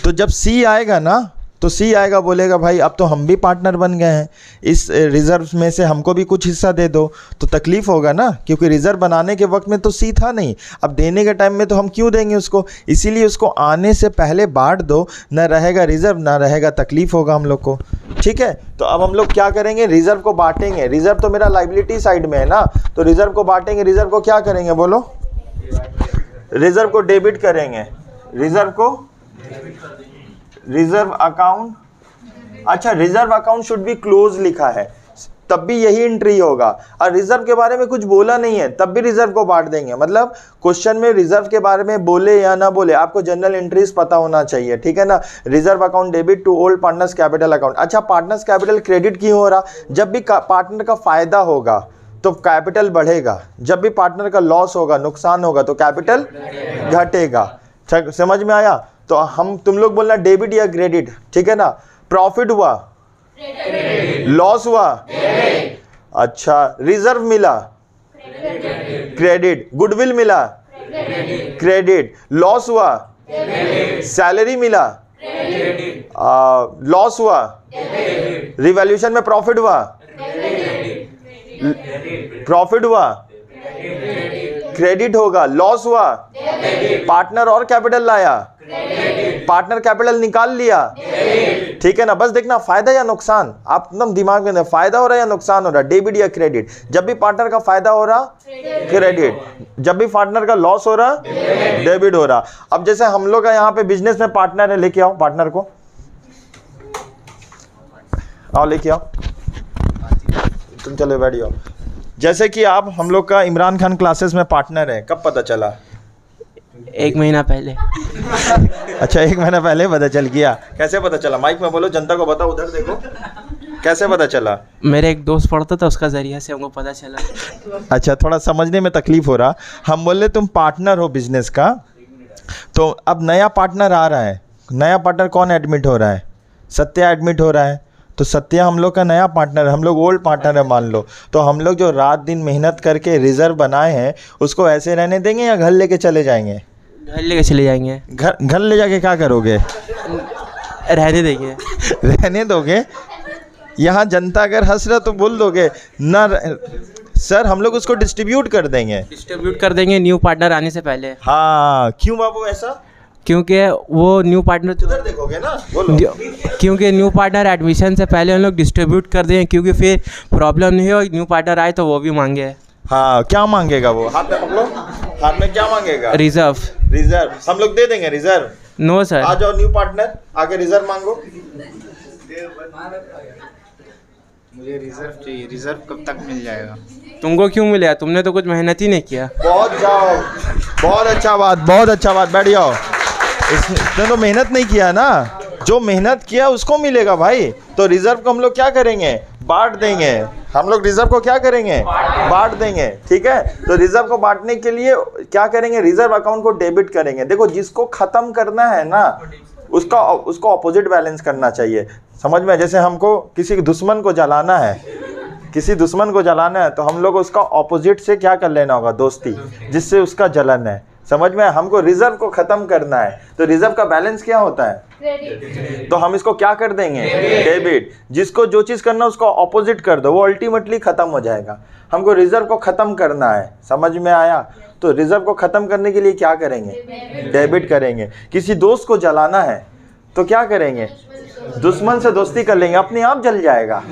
S1: तो जब सी आएगा ना, तो सी आएगा, बोलेगा भाई अब तो हम भी पार्टनर बन गए हैं, इस रिज़र्व में से हमको भी कुछ हिस्सा दे दो। तो तकलीफ़ होगा ना, क्योंकि रिज़र्व बनाने के वक्त में तो सी था नहीं, अब देने के टाइम में तो हम क्यों देंगे उसको, इसीलिए उसको आने से पहले बांट दो, ना रहेगा रिज़र्व ना रहेगा तकलीफ़ होगा हम लोग को। ठीक है, तो अब हम लोग क्या करेंगे, रिज़र्व को बांटेंगे। रिज़र्व तो मेरा लाइबिलिटी साइड में है ना, तो रिज़र्व को बांटेंगे। रिज़र्व को क्या करेंगे बोलो, रिज़र्व को डेबिट करेंगे। रिज़र्व को रिज़र्व अकाउंट, अच्छा reserve account should be close लिखा है, तब भी यही एंट्री होगा। और रिज़र्व के बारे में कुछ बोला नहीं है तब भी रिज़र्व को बांट देंगे। मतलब क्वेश्चन में रिज़र्व के बारे में बोले या ना बोले, आपको जनरल एंट्रीज पता होना चाहिए। ठीक है ना, reserve account debit to old partners capital account. अच्छा, पार्टनर्स कैपिटल क्रेडिट क्यों हो रहा, जब भी पार्टनर का फ़ायदा होगा तो कैपिटल बढ़ेगा, जब भी पार्टनर का लॉस होगा, नुकसान होगा तो कैपिटल घटेगा। ठीक, समझ में आया। तो हम तुम लोग बोलना डेबिट या क्रेडिट, ठीक है ना। प्रॉफिट हुआ, लॉस हुआ, अच्छा रिजर्व मिला, क्रेडिट। गुडविल मिला, क्रेडिट। लॉस हुआ, सैलरी मिला, लॉस हुआ, रिवैल्यूएशन में प्रॉफिट हुआ, प्रॉफिट हुआ, क्रेडिट होगा। लॉस हुआ, पार्टनर और कैपिटल लाया, पार्टनर कैपिटल निकाल लिया। ठीक है ना, बस देखना फायदा या नुकसान, आप एकदम दिमाग में फायदा हो रहा है या नुकसान हो रहा है, डेबिट या क्रेडिट। जब भी पार्टनर का फायदा हो रहा क्रेडिट, जब भी पार्टनर का लॉस हो रहा डेबिट हो रहा। अब जैसे हम लोग का यहाँ पे बिजनेस में पार्टनर है, लेके आओ पार्टनर को, आओ लेके आओ, तुम चलो बैठ जाओ। जैसे कि आप हम लोग का इमरान खान क्लासेस में पार्टनर है, कब पता चला?
S4: 1 महीना पहले।
S1: अच्छा, 1 महीना पहले पता चल गया। कैसे पता चला, माइक में बोलो, जनता को बताओ, उधर देखो, कैसे पता चला?
S4: मेरे एक दोस्त पढ़ता था, उसका जरिया से हमको पता चला।
S1: अच्छा, थोड़ा समझने में तकलीफ हो रहा। हम बोले तुम पार्टनर हो बिजनेस का, तो अब नया पार्टनर आ रहा है। नया पार्टनर कौन एडमिट हो रहा है? सत्या एडमिट हो रहा है। तो सत्या हम लोग का नया पार्टनर है, हम लोग ओल्ड पार्टनर है मान लो। तो हम लोग जो रात दिन मेहनत करके रिजर्व बनाए हैं उसको ऐसे रहने देंगे या घर लेके चले जाएंगे?
S4: घर लेके चले जाएंगे।
S1: घर ले जाके क्या करोगे?
S4: रहने देंगे।
S1: रहने दोगे? यहाँ जनता अगर हंस रहा तो बोल दोगे ना सर, हम लोग उसको डिस्ट्रीब्यूट कर देंगे।
S4: डिस्ट्रीब्यूट कर देंगे न्यू पार्टनर आने से पहले।
S1: हाँ, क्यों बाबू ऐसा?
S4: क्योंकि वो न्यू पार्टनर
S1: उधर देखोगे ना, बोलो।
S4: क्योंकि न्यू पार्टनर एडमिशन से पहले हम लोग डिस्ट्रीब्यूट कर देंगे, क्योंकि फिर प्रॉब्लम नहीं हो, न्यू पार्टनर आए तो वो भी मांगे।
S1: हाँ, क्या मांगेगा वो? हाथ में पकड़ो, हाथ में क्या मांगेगा?
S4: रिजर्व।
S1: रिजर्व हम लोग दे देंगे। रिजर्व?
S4: No sir.
S1: आ जाओ न्यू पार्टनर, आके रिजर्व मांगो।
S5: मुझे रिजर्व चाहिए। रिजर्व कब तक मिल जाएगा?
S4: तुमको क्यों मिलेगा? तुमने तो कुछ मेहनत ही नहीं किया।
S1: बहुत जाओ, बहुत अच्छा बात, बहुत अच्छा बात, बैठ जाओ। इसने तो मेहनत नहीं किया ना, जो मेहनत किया उसको मिलेगा भाई। तो रिजर्व को हम लोग क्या करेंगे? बांट देंगे। हम लोग रिजर्व को क्या करेंगे? बांट देंगे। ठीक है, तो रिजर्व को बांटने के लिए क्या करेंगे? रिजर्व अकाउंट को डेबिट करेंगे। देखो, जिसको खत्म करना है ना उसको अपोजिट बैलेंस करना चाहिए। समझ में? जैसे हमको किसी दुश्मन को जलाना है, किसी दुश्मन को जलाना है तो हम लोग उसका ऑपोजिट से क्या कर लेना होगा? दोस्ती, जिससे उसका जलन है। समझ में? हमको रिजर्व को खत्म करना है, तो रिजर्व का बैलेंस क्या होता है? तो हम इसको क्या कर देंगे? डेबिट। जिसको जो चीज़ करना है उसको ऑपोजिट कर दो, वो अल्टीमेटली खत्म हो जाएगा। हमको रिजर्व को खत्म करना है। समझ में आया? तो रिजर्व को खत्म करने के लिए क्या करेंगे? डेबिट करेंगे। किसी दोस्त को जलाना है तो क्या करेंगे? दुश्मन से दोस्ती कर लेंगे, अपने आप जल जाएगा।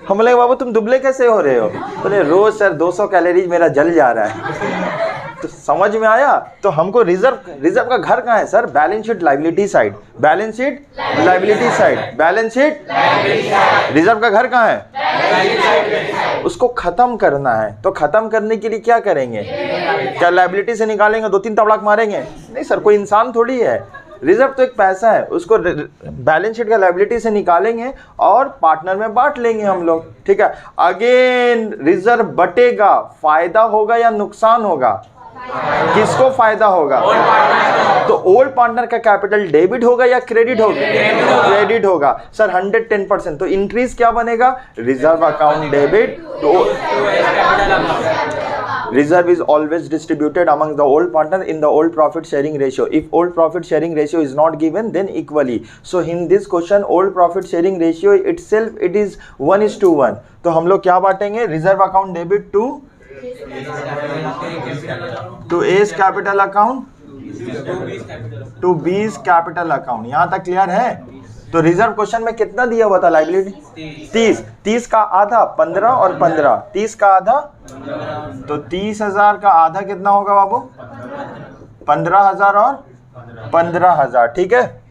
S1: हम बोले बाबू तुम दुबले कैसे हो रहे हो? बोले रोज सर 200 कैलोरीज मेरा जल जा रहा है। तो समझ में आया? तो हमको रिजर्व का घर कहाँ है sir? Balance sheet liability side, balance sheet liability side, balance sheet. Reserve का घर कहाँ है? उसको खत्म करना है। तो खत्म करने के लिए क्या करेंगे? क्या लायबिलिटी से निकालेंगे, 2-3 तबड़ाक मारेंगे? नहीं सर, कोई इंसान थोड़ी है। रिजर्व तो एक पैसा है, उसको बैलेंस शीट का लायबिलिटी से निकालेंगे और पार्टनर में बांट लेंगे हम लोग। ठीक है, अगेन रिजर्व बटेगा, फायदा होगा या नुकसान होगा? किसको फायदा होगा? तो ओल्ड पार्टनर का कैपिटल डेबिट होगा या क्रेडिट होगा? क्रेडिट होगा सर, 110%। तो इंक्रीज क्या बनेगा? Reserve account debit. तो Reserve is always distributed among the old partner in the old profit sharing ratio. If old profit sharing ratio is not given, then equally. So in this question, old profit sharing ratio itself, it is 1:1. तो हम लोग क्या बांटेंगे? Reserve account debit to A's capital account to B's capital account. यहाँ तक clear है? तो reserve question में कितना दिया हुआ था लाइबिलिटी? 30 का आधा 15 और 15, 30 का आधा, तो 30,000 का आधा कितना होगा बाबू? 15,000 और 15,000. ठीक है,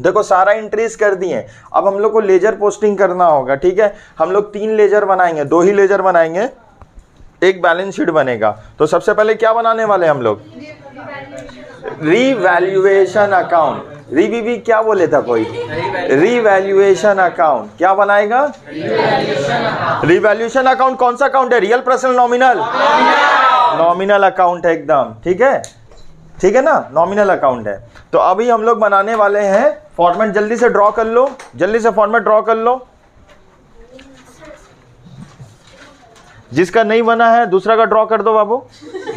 S1: देखो सारा एंट्रीज कर दिए. अब हम लोग को लेजर पोस्टिंग करना होगा. ठीक है, हम लोग 3 लेजर बनाएंगे, 2 ही लेजर बनाएंगे, एक बैलेंस शीट बनेगा. तो सबसे पहले क्या बनाने वाले हम लोग? Revaluation account. रीवीवी क्या बोले था कोई? Revaluation account. क्या बनाएगा? Revaluation account. कौन सा अकाउंट है? Real personal nominal? Nominal account है एकदम. ठीक है, ठीक है ना, नॉमिनल अकाउंट है. तो अभी हम लोग बनाने वाले हैं. फॉर्मेट जल्दी से ड्रॉ कर लो, जल्दी से फॉर्मेट ड्रॉ कर लो. जिसका नहीं बना है दूसरा का ड्रॉ कर दो बाबू.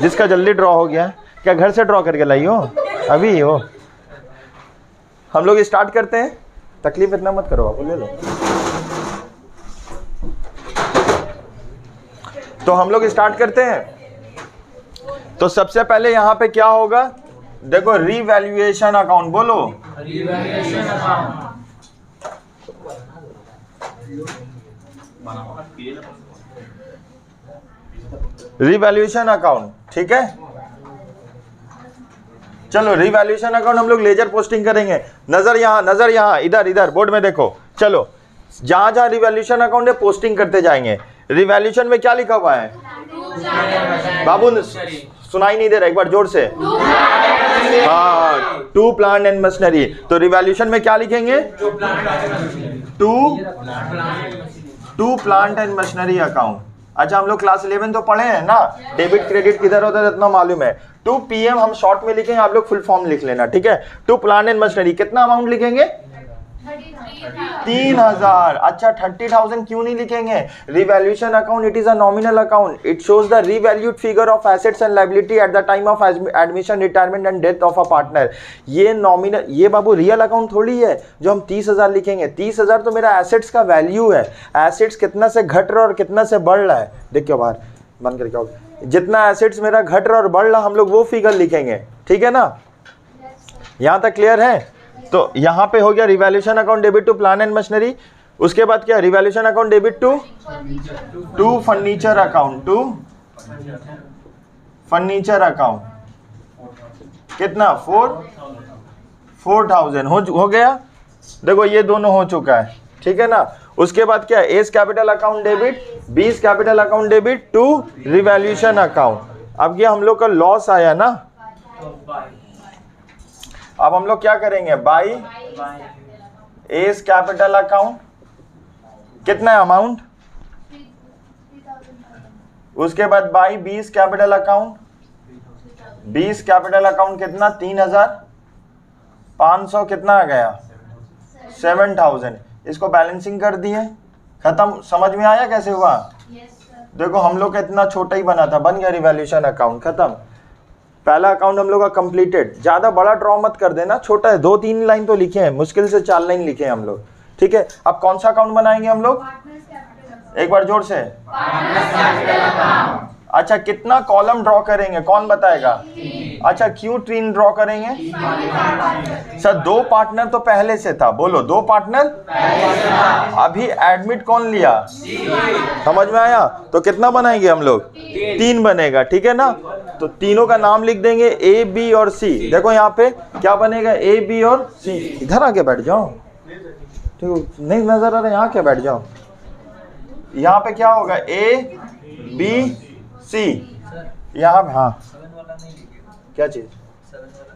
S1: जिसका जल्दी ड्रॉ हो गया, क्या घर से ड्रॉ करके लाई हो? अभी हो. हम लोग स्टार्ट करते हैं. तकलीफ इतना मत करो बाबू, ले लो. तो हम लोग स्टार्ट करते हैं. तो सबसे पहले यहां पे क्या होगा? देखो रिवैल्यूएशन अकाउंट. बोलो रिवैल्यूएशन अकाउंट. Revaluation account. ठीक है, चलो रिवैल्यूएशन अकाउंट हम लोग लेजर पोस्टिंग करेंगे. नजर यहाँ, इधर इधर बोर्ड में देखो. चलो जहां जहां रिवैल्यूएशन अकाउंट है पोस्टिंग करते जाएंगे. रिवैल्यूएशन में क्या लिखा हुआ है बाबू? सुनाई नहीं दे रहा, एक बार जोर से. हाँ, टू प्लांट एंड मशीनरी. तो रिवैल्यूएशन में क्या लिखेंगे? To plant and machinery account. अच्छा, हम लोग क्लास 11 तो पढ़े हैं ना, डेबिट क्रेडिट किधर होता है इतना मालूम है. 2 PM हम शॉर्ट में लिखेंगे, आप लोग फुल फॉर्म लिख लेना. ठीक है, टू प्लांट एंड मशीनरी. कितना अमाउंट लिखेंगे? 3,000. अच्छा, 30,000 क्यों नहीं लिखेंगे? Revaluation account it is a nominal account. It shows the revalued figure of assets and liability at the time of admission, retirement and death of a partner. ये nominal, ये बाबू real account थोड़ी है जो हम 30,000 लिखेंगे. 30,000 तो मेरा एसेट्स का वैल्यू है. एसेट्स कितना से घट रहा है और कितना से बढ़ रहा है. देखियो बाहर बंद करके आओ. जितना एसेट्स मेरा घट रहा और बढ़ रहा, हम लोग वो फिगर लिखेंगे. ठीक है ना, यहां तक क्लियर है? तो यहां पे हो गया revaluation account debit to plant and machinery. उसके बाद क्या? Revaluation account debit to furniture account. To furniture account कितना? 4,000 हो गया. देखो ये दोनों हो चुका है. ठीक है ना. उसके बाद क्या? A's capital account debit, B's capital account debit to revaluation account. अब ये हम लोग का लॉस आया ना. अब हम लोग क्या करेंगे? By S capital account. कितना है अमाउंट? उसके बाद by 20 capital account. 20 capital account कितना? 3,500. कितना आ गया? 7,000. इसको बैलेंसिंग कर दिए, खत्म. समझ में आया कैसे हुआ? देखो हम लोग का इतना छोटा ही बना था, बन गया रिवैल्यूएशन अकाउंट, खत्म. पहला अकाउंट हम लोग का कंप्लीटेड. ज्यादा बड़ा ड्रॉ मत कर देना, छोटा है. 2-3 लाइन तो लिखे हैं, मुश्किल से 4 लाइन लिखे हैं हम लोग. ठीक है, अब कौन सा अकाउंट बनाएंगे हम लोग? एक बार जोर से. अच्छा, कितना कॉलम ड्रॉ करेंगे? कौन बताएगा? अच्छा, क्यों 3 ड्रॉ करेंगे? सर 2 पार्टनर तो पहले से था. बोलो 2 पार्टनर. अभी एडमिट कौन लिया? समझ में आया? तो कितना बनाएंगे हम लोग? 3 बनेगा. ठीक है ना. तो तीनों का नाम लिख देंगे ए, बी और सी. देखो यहाँ पे क्या बनेगा? ए, बी और सी. इधर आके बैठ जाओ. ठीक, नहीं नजर आ रहा, यहाँ के बैठ जाओ. यहाँ पे क्या होगा? ए, बी, सी. यहाँ पे हाँ, क्या चीज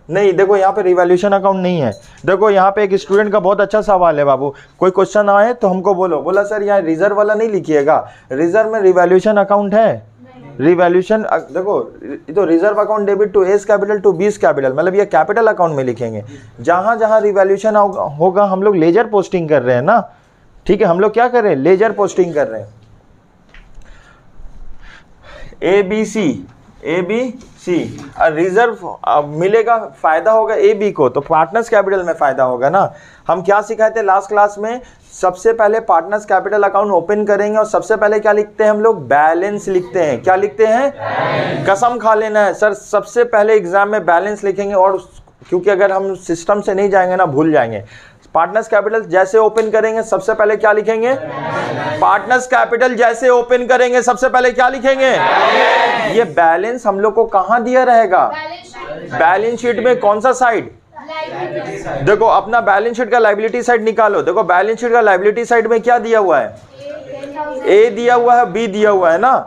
S1: नहीं. देखो यहाँ पे रिवैल्यूएशन अकाउंट नहीं है. देखो यहाँ पे एक स्टूडेंट का बहुत अच्छा सवाल है बाबू. कोई क्वेश्चन आए तो हमको बोला सर यहाँ रिजर्व वाला नहीं लिखिएगा. रिजर्व में रिवैल्यूएशन अकाउंट है. रिवैल्यूएशन देखो, तो reserve account debit to A's capital to B's capital, मतलब ये कैपिटल अकाउंट में लिखेंगे. जहां जहां रिवैल्यूएशन होगा हम लोग लेजर पोस्टिंग कर रहे हैं ना. ठीक है, हम लोग क्या कर रहे हैं? लेजर पोस्टिंग कर रहे हैं. A, B, C A B C, reserve मिलेगा, फायदा होगा ए बी को, तो पार्टनर्स कैपिटल में फायदा होगा ना। हम क्या सिखाए थे लास्ट क्लास में, सबसे पहले पार्टनर्स कैपिटल अकाउंट ओपन करेंगे और सबसे पहले क्या लिखते हैं हम लोग, बैलेंस लिखते हैं। क्या लिखते हैं? कसम खा लेना है सर, सबसे पहले एग्जाम में बैलेंस लिखेंगे, और क्योंकि अगर हम सिस्टम से नहीं जाएंगे ना भूल जाएंगे। पार्टनर्स कैपिटल जैसे ओपन करेंगे सबसे पहले क्या लिखेंगे, पार्टनर्स कैपिटल जैसे ओपन करेंगे सबसे पहले क्या लिखेंगे, ये बैलेंस हम लोग को कहां दिया रहेगा, बैलेंस शीट में। कौन सा साइड, देखो अपना बैलेंस शीट का लायबिलिटी साइड निकालो। देखो बैलेंस शीट का लायबिलिटी साइड में क्या दिया हुआ है, ए दिया हुआ है, बी दिया हुआ है ना,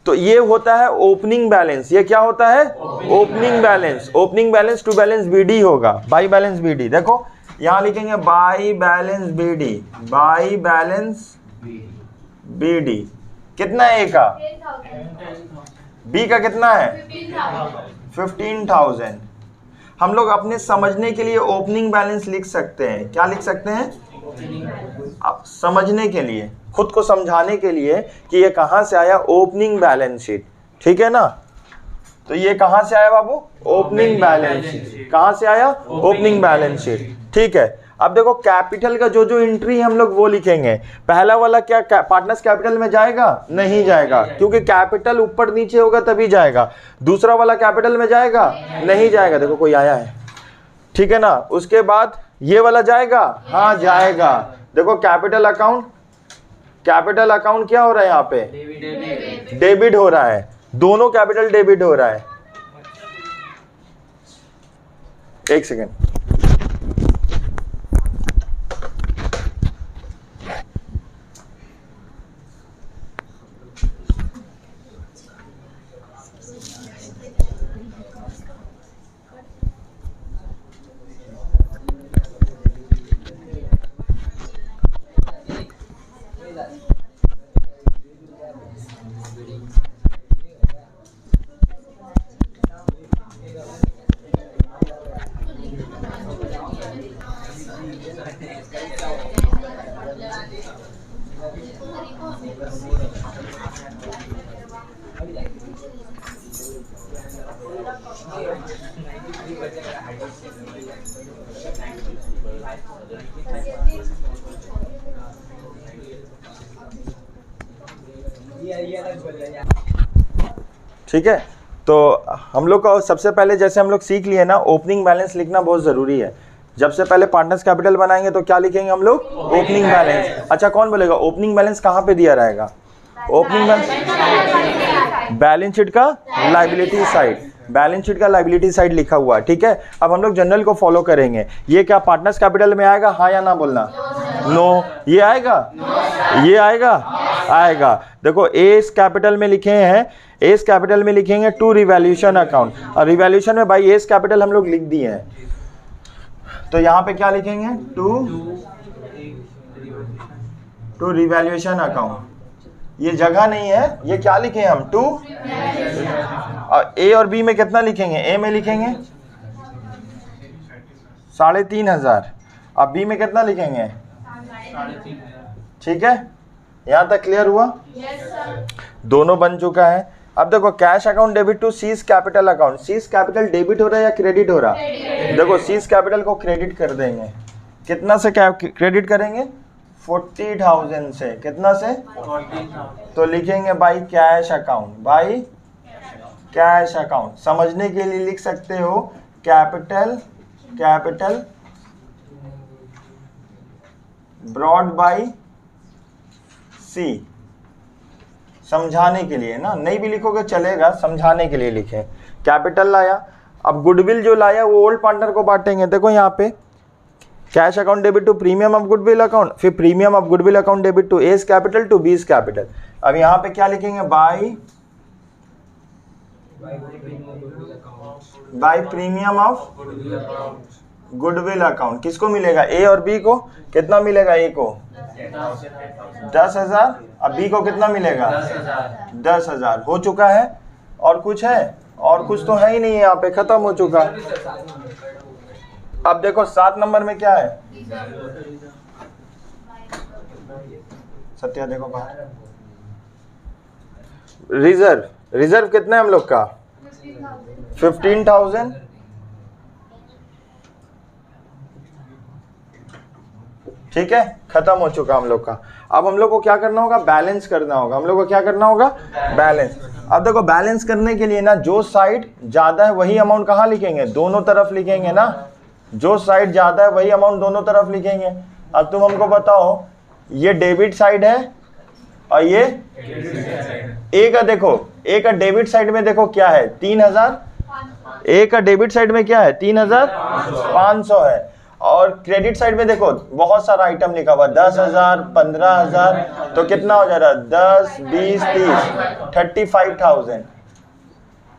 S1: तो ये होता है ओपनिंग बैलेंस। ये क्या होता है, opening balance. Opening balance to balance BD होगा, बाई बैलेंस बीडी। देखो यहां लिखेंगे by balance BD, by balance BD. कितना है ए का, बी का कितना है 15,000। हम लोग अपने समझने के लिए ओपनिंग बैलेंस लिख सकते हैं। क्या लिख सकते हैं, अब समझने के लिए, खुद को समझाने के लिए कि ये कहां से आया, ओपनिंग बैलेंस शीट। ठीक है ना, तो ये कहां से आया बाबू, ओपनिंग बैलेंस शीट। कहां से आया, ओपनिंग बैलेंस शीट। ठीक है, अब देखो कैपिटल का जो जो एंट्री है हम लोग वो लिखेंगे। पहला वाला क्या पार्टनर्स कैपिटल में जाएगा, नहीं जाएगा, क्योंकि कैपिटल ऊपर नीचे होगा तभी जाएगा। दूसरा वाला कैपिटल में जाएगा, नहीं जाएगा। देखो कोई आया है, ठीक है ना। उसके बाद ये वाला जाएगा, हाँ जाएगा। देखो कैपिटल अकाउंट, कैपिटल अकाउंट क्या हो रहा है यहाँ पे, डेबिट हो रहा है, दोनों कैपिटल डेबिट हो रहा है। एक सेकेंड, ठीक है। तो हम लोग को सबसे पहले जैसे हम लोग सीख लिए ना, ओपनिंग बैलेंस लिखना बहुत ज़रूरी है। जब से पहले पार्टनर्स कैपिटल बनाएंगे तो क्या लिखेंगे हम लोग, ओपनिंग बैलेंस। अच्छा कौन बोलेगा ओपनिंग बैलेंस कहाँ पे दिया रहेगा, ओपनिंग बैलेंस बैलेंस शीट का लायबिलिटी साइड, बैलेंस शीट का लायबिलिटी साइड लिखा हुआ है। ठीक है, अब हम लोग जनरल को फॉलो करेंगे। ये क्या पार्टनर्स कैपिटल में आएगा, हाँ या ना बोलना, नो। ये आएगा, ये आएगा, आएगा। देखो एस कैपिटल में लिखे हैं, एस कैपिटल में लिखेंगे टू रिवैल्यूएशन अकाउंट, और रिवैल्यूएशन में भाई एस कैपिटल हम लोग लिख दिए हैं, तो यहाँ पे क्या लिखेंगे, टू रिवैल्यूएशन अकाउंट। ये जगह नहीं है, ये क्या लिखे हम, टू, और ए और बी में कितना लिखेंगे, ए में लिखेंगे 3,500, अब बी में कितना लिखेंगे, ठीक है। यहाँ तक क्लियर हुआ, दोनों बन चुका है। अब देखो cash account debit to C's capital account, C's capital debit हो रहा है या क्रेडिट हो रहा है, देखो सीज कैपिटल को क्रेडिट कर देंगे। कितना से क्रेडिट करेंगे, 40,000 से, कितना से, तो लिखेंगे by cash account, by cash account. समझने के लिए लिख सकते हो कैपिटल, कैपिटल ब्रॉड बाई सी, समझाने के लिए ना, नहीं भी लिखोगे चलेगा, समझाने के लिए लिखे। कैपिटल लाया, अब गुडविल जो लाया वो ओल्ड पार्टनर को बांटेंगे। देखो यहाँ पे cash account debit to premium of goodwill account, फिर premium of goodwill account debit to A's capital to B's capital. अब यहाँ पे क्या लिखेंगे, by premium of goodwill account. किसको मिलेगा, ए और बी को कितना मिलेगा, ए को 10,000, अब बी को कितना मिलेगा 10,000। हो चुका है, और कुछ है, और कुछ तो है ही नहीं, यहाँ पे खत्म हो चुका। अब देखो 7 नंबर में क्या है, सत्या देखो बाहर, रिजर्व। रिजर्व कितना है हम लोग का 15,000, ठीक है, खत्म हो चुका हम लोग का। अब हम लोग को क्या करना होगा, बैलेंस करना होगा। हम लोग को क्या करना होगा, बैलेंस। अब देखो बैलेंस करने के लिए ना, जो साइड ज्यादा है वही अमाउंट कहाँ लिखेंगे, दोनों तरफ लिखेंगे ना। जो साइड ज्यादा है वही अमाउंट दोनों तरफ लिखेंगे। अब तुम हमको बताओ, ये डेबिट साइड है और ये ए का, देखो ए का डेबिट साइड में देखो क्या है, 3,000। ए का डेबिट साइड में क्या है, 3,500 है। और क्रेडिट साइड में देखो बहुत सारा आइटम लिखा हुआ, 10,000, 15,000, तो कितना हो जा रहा है, 10, 20, 30, 35,000,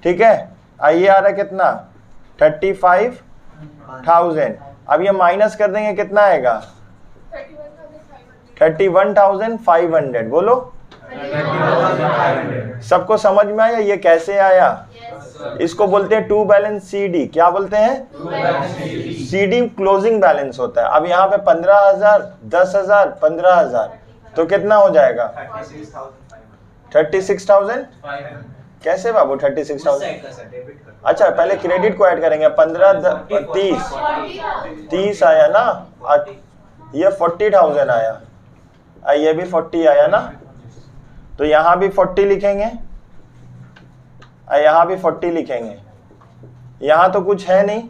S1: ठीक है। ये आ रहा है कितना, 35,000। अब ये माइनस कर देंगे, कितना आएगा, 31,500। बोलो, सबको समझ में आया ये कैसे आया? इसको बोलते हैं टू बैलेंस सीडी। क्या बोलते हैं, सीडी क्लोजिंग बैलेंस होता है। अब यहाँ पे 15,000, 10,000, 15,000, तो कितना हो जाएगा, 36,000। कैसे बाबू 36,000? अच्छा पहले क्रेडिट को ऐड करेंगे, 15, 30 आया ना, ये 40,000 आया, ये भी 40 आया ना, तो यहाँ भी 40 लिखेंगे, यहाँ भी 40 लिखेंगे। यहाँ तो कुछ है नहीं,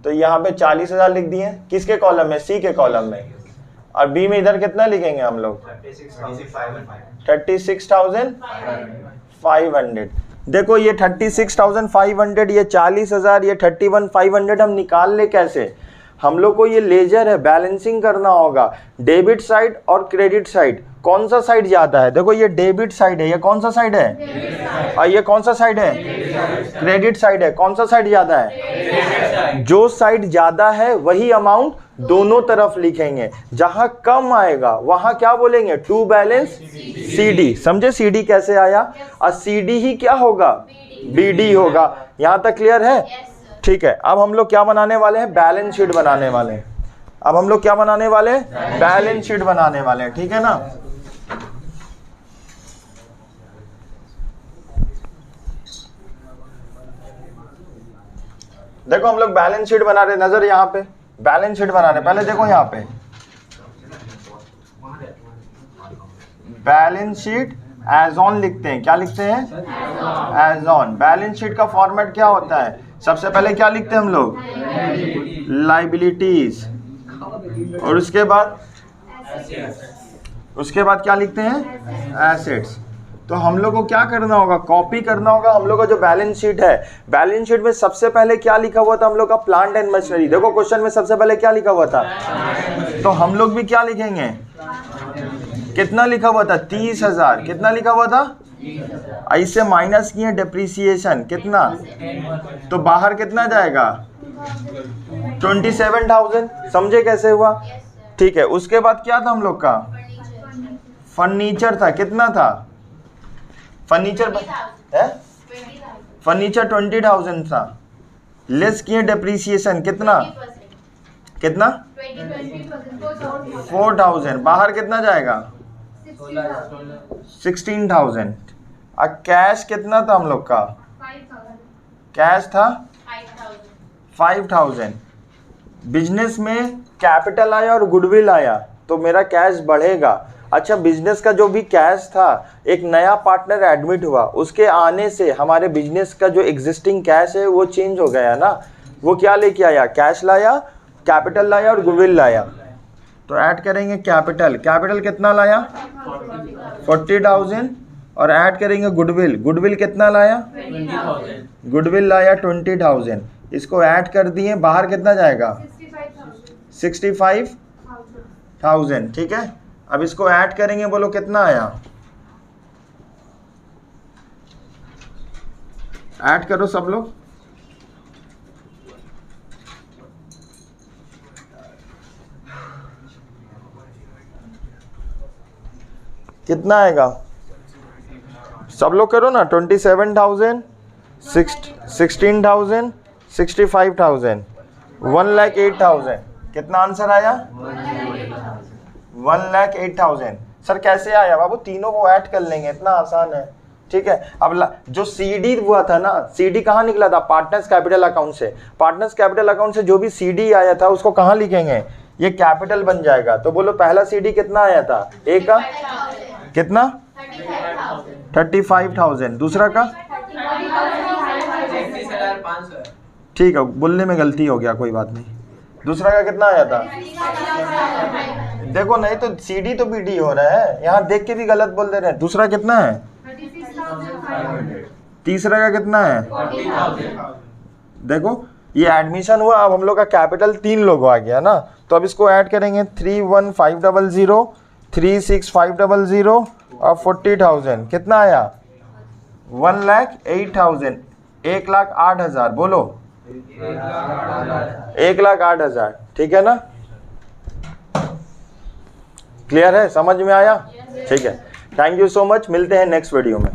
S1: तो यहाँ पे 40,000 लिख दिए। किसके कॉलम में, सी के कॉलम में। और बी में इधर कितना लिखेंगे हम लोग, 36,500। देखो ये 36,500, ये 40,000, ये 31,500 हम निकाल ले कैसे? हम लोग को ये लेजर है, बैलेंसिंग करना होगा। डेबिट साइड और क्रेडिट साइड, कौन सा साइड ज्यादा है? देखो ये डेबिट साइड है, ये कौन सा साइड है, और ये कौन सा साइड है, क्रेडिट साइड है। कौन सा साइड ज्यादा है? जो साइड ज्यादा है वही अमाउंट दोनों तरफ लिखेंगे। जहां कम आएगा वहां क्या बोलेंगे, टू बैलेंस सीडी। समझे सीडी कैसे आया? और सीडी ही क्या होगा, बीडी होगा। यहां तक क्लियर है? ठीक है। अब हम लोग क्या बनाने वाले हैं, बैलेंस शीट बनाने वाले हैं। अब हम लोग क्या बनाने वाले हैं, बैलेंस शीट बनाने वाले हैं, ठीक है ना। देखो हम लोग बैलेंस शीट बना रहे, नजर यहाँ पे बैलेंस शीट बना रहे। पहले देखो यहाँ पे बैलेंस शीट एज ऑन लिखते हैं। क्या लिखते हैं, एज ऑन। बैलेंस शीट का फॉर्मेट क्या होता है, सबसे पहले क्या लिखते हैं हम लोग, लाइबिलिटीज, और उसके बाद क्या लिखते हैं, एसेट्स। तो हम लोग को क्या करना होगा, कॉपी करना होगा हम लोग का जो बैलेंस शीट है। बैलेंस शीट में सबसे पहले क्या लिखा हुआ था हम लोग का, प्लांट एंड मशीनरी। देखो क्वेश्चन में सबसे पहले क्या लिखा हुआ था, तो हम लोग भी क्या लिखेंगे, कितना लिखा हुआ था, 30,000। कितना लिखा हुआ था, ऐसे माइनस किए डिप्रिसिएशन, कितना, तो बाहर कितना जाएगा, 27,000। समझे कैसे हुआ? ठीक है। उसके बाद क्या था हम लोग का, फर्नीचर था। कितना था फर्नीचर, फर्नीचर 20,000 था। लेस किए डिप्रिसिएशन, कितना 4,000। बाहर कितना जाएगा, 16,000। और कैश कितना था हम लोग का, कैश था 5,000। बिजनेस में कैपिटल आया और गुडविल आया तो मेरा कैश बढ़ेगा। अच्छा, बिजनेस का जो भी कैश था, एक नया पार्टनर एडमिट हुआ, उसके आने से हमारे बिजनेस का जो एग्जिस्टिंग कैश है वो चेंज हो गया ना। वो क्या लेके आया, कैश लाया, कैपिटल लाया और गुडविल लाया। तो ऐड करेंगे कैपिटल, कैपिटल कितना लाया 40,000, और ऐड करेंगे गुडविल, गुडविल कितना लाया, गुडविल लाया 20,000। इसको ऐड कर दिए, बाहर कितना जाएगा 65,000। ठीक है। अब इसको ऐड करेंगे, बोलो कितना आया, ऐड करो सब लोग। कितना आएगा, सब लोग करो ना। 27,000, 16,000, 65,000, 1,08,000। कितना आंसर आया, 1,08,000। सर कैसे आया बाबू, तीनों को ऐड कर लेंगे, इतना आसान है। ठीक है। अब जो सीडी हुआ था ना, सीडी कहाँ निकला था? पार्टनर्स कैपिटल अकाउंट से। पार्टनर्स कैपिटल अकाउंट से जो भी सीडी आया था उसको कहाँ लिखेंगे? ये कैपिटल बन जाएगा। तो बोलो पहला सीडी कितना आया था? ए का कितना? 35,000। दूसरा का? ठीक है, बोलने में गलती हो गया, कोई बात नहीं। दूसरा का कितना आया था? देखो नहीं तो सीडी तो बीडी हो रहा है, यहाँ देख के भी गलत बोल दे रहे हैं। दूसरा कितना है? तीसरा का कितना है? देखो ये एडमिशन हुआ, अब हम लोग का कैपिटल 3 लोग आ गया ना, तो अब इसको ऐड करेंगे 31,500, 36,500 और 40,000। कितना आया? 1,08,000। 1,08,000 बोलो, 1,08,000। ठीक है ना? क्लियर है? समझ में आया? ठीक है, थैंक यू सो मच। मिलते हैं नेक्स्ट वीडियो में।